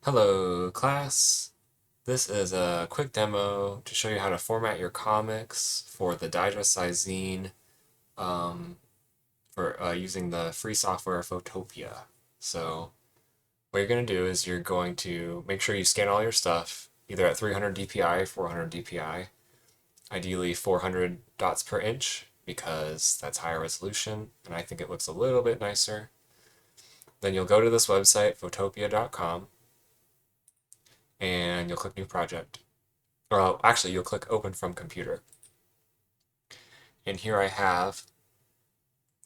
Hello, class. This is a quick demo to show you how to format your comics for the digest size zine um, for using the free software Photopea. So what you're going to do is you're going to make sure you scan all your stuff either at 300 dpi, 400 dpi, ideally 400 dots per inch because that's higher resolution and I think it looks a little bit nicer. Then you'll go to this website, photopea.com, and you'll click New Project. Well, actually, you'll click Open from Computer. And here I have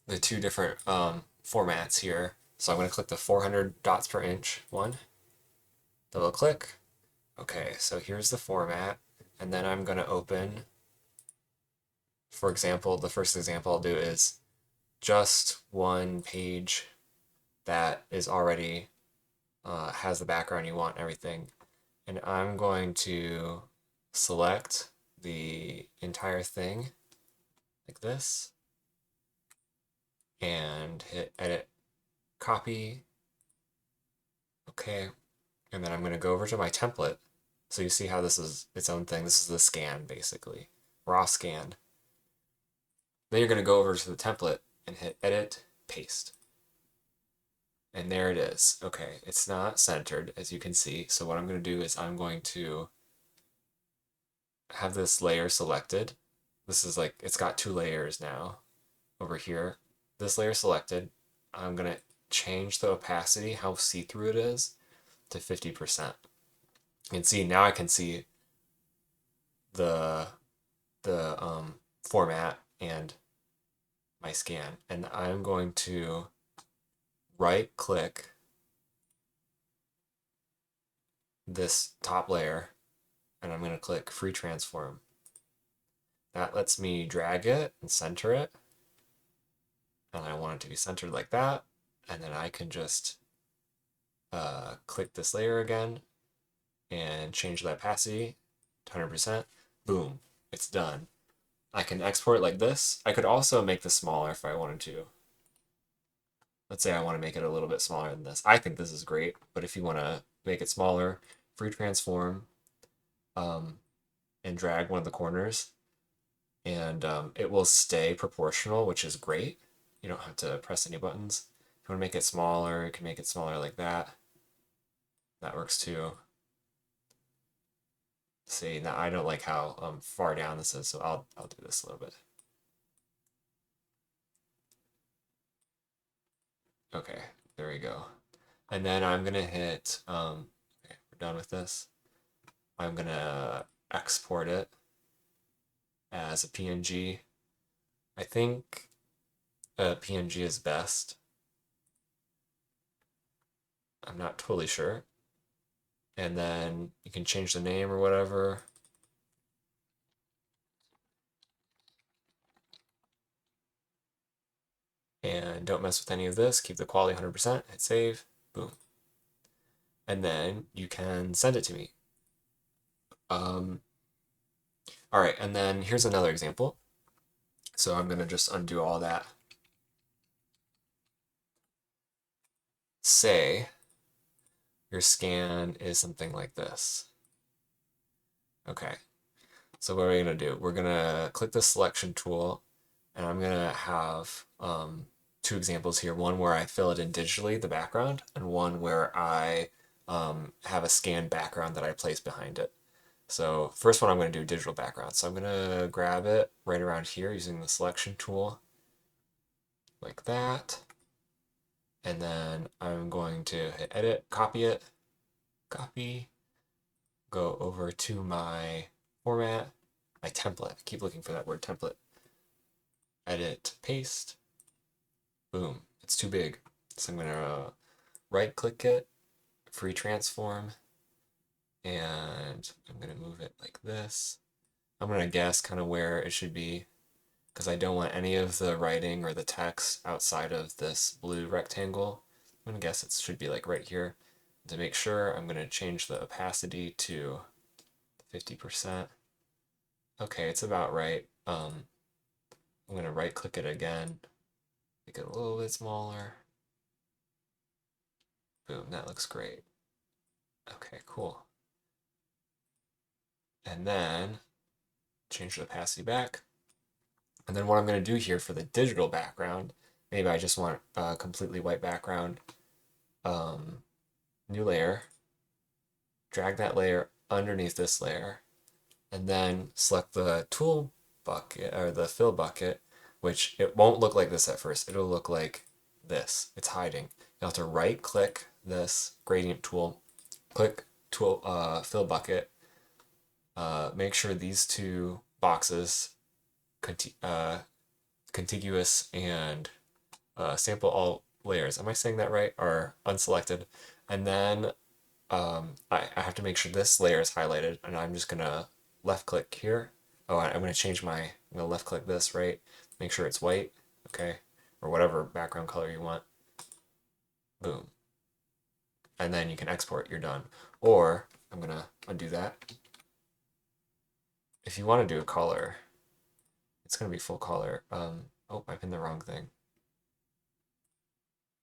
the two different formats here. So I'm going to click the 400 dots per inch one, double click. Okay, so here's the format. And then I'm going to open, for example, the first example I'll do is just one page that is already has the background you want and everything. And I'm going to select the entire thing like this and hit edit, copy. Okay, and then I'm going to go over to my template. So you see how this is its own thing. This is the scan, basically, raw scan. Then you're going to go over to the template and hit edit, paste. And there it is. Okay, it's not centered, as you can see. So what I'm going to do is I'm going to have this layer selected. This is like, it's got two layers now over here. This layer selected. I'm going to change the opacity, how see-through it is, to 50%. You can see now I can see the format and my scan, and I'm going to right click this top layer and I'm going to click free transform. That lets me drag it and center it, and I want it to be centered like that, and then I can just click this layer again and change the opacity to 100%. Boom, it's done. I can export it like this. I could also make this smaller if I wanted to. Let's say I want to make it a little bit smaller than this. I think this is great, but if you want to make it smaller, free transform um, and drag one of the corners, and it will stay proportional, which is great. You don't have to press any buttons. If you want to make it smaller, you can make it smaller like that. That works too. See, now I don't like how far down this is, so I'll do this a little bit. Okay, there we go. And then I'm gonna hit, okay, we're done with this. I'm gonna export it as a PNG. I think PNG is best. I'm not totally sure. And then you can change the name or whatever. And don't mess with any of this. Keep the quality 100%. Hit save. Boom. And then you can send it to me. All right, and then here's another example. So I'm going to just undo all that. Say your scan is something like this. Okay, so what are we going to do? We're going to click the selection tool, and I'm going to have two examples here. One where I fill it in digitally, the background, and one where I have a scanned background that I place behind it. So first one I'm going to do digital background. So I'm going to grab it right around here using the selection tool like that. And then I'm going to hit edit, copy it, copy, go over to my format, my template. I keep looking for that word template. Edit, paste, boom. It's too big. So I'm going to right click it, free transform, and I'm going to move it like this. I'm going to guess kind of where it should be because I don't want any of the writing or the text outside of this blue rectangle. I'm going to guess it should be like right here. To make sure, I'm going to change the opacity to 50%. Okay, it's about right. I'm going to right click it again, make it a little bit smaller. Boom, that looks great. Okay, cool. And then change the opacity back. And then what I'm going to do here for the digital background, maybe I just want a completely white background. New layer, drag that layer underneath this layer, and then select the tool bucket or the fill bucket, which it won't look like this at first. It'll look like this. It's hiding. You'll have to right click this gradient tool, click tool fill bucket, make sure these two boxes contiguous and sample all layers. Am I saying that right? Are unselected. And then I have to make sure this layer is highlighted, and I'm just gonna left click here. Oh, I'm gonna change my, I'm gonna left click this, right? Make sure it's white, okay? Or whatever background color you want. Boom. And then you can export, you're done. Or I'm gonna undo that. If you want to do a color, it's gonna be full color. Oh, I pinned the wrong thing.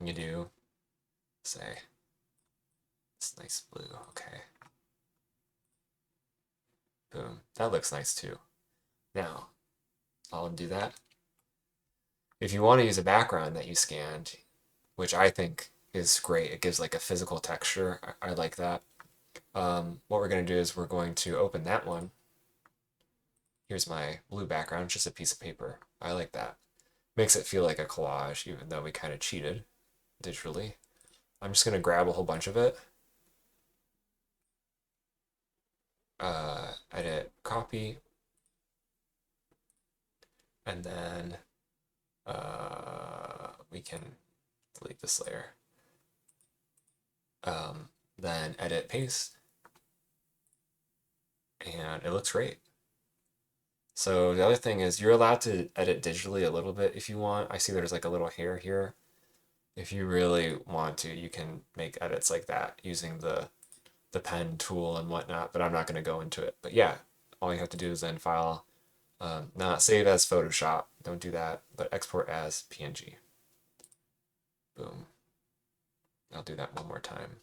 You do, say, it's nice blue, okay. Boom, that looks nice too. Now, I'll undo that. If you want to use a background that you scanned, which I think is great, it gives like a physical texture. I like that. What we're going to do is we're going to open that one. Here's my blue background, just a piece of paper. I like that. Makes it feel like a collage, even though we kind of cheated digitally. I'm just going to grab a whole bunch of it. Edit, copy, and then we can delete this layer. Then edit, paste, and it looks great. So the other thing is you're allowed to edit digitally a little bit if you want. I see there's like a little hair here. If you really want to, you can make edits like that using the pen tool and whatnot, but I'm not going to go into it. But yeah, all you have to do is then file, not save as Photoshop, don't do that, but export as PNG. Boom. I'll do that one more time.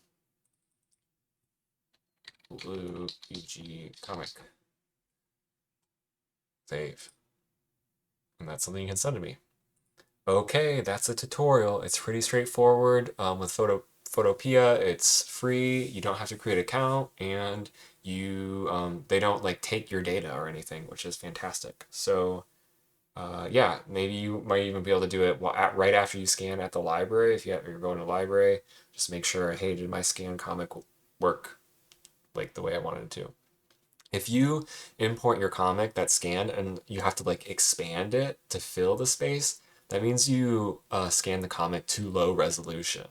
Blue EG comic. Save. And that's something you can send to me. Okay, that's a tutorial. It's pretty straightforward. With Photopea, it's free. You don't have to create an account, and they don't like take your data or anything, which is fantastic. So yeah, maybe you might even be able to do it right after you scan at the library. If you're going to the library, just make sure, hey, did my scan comic work like the way I wanted it to? If you import your comic that's scanned and you have to like expand it to fill the space, that means you scan the comic to low resolution.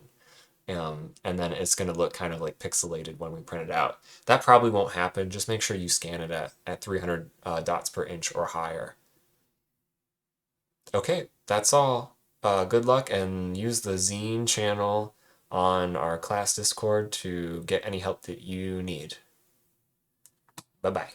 And then it's going to look kind of like pixelated when we print it out. That probably won't happen. Just make sure you scan it at 300 dots per inch or higher. Okay, that's all. Good luck, and use the Zine channel on our class Discord to get any help that you need. Bye-bye.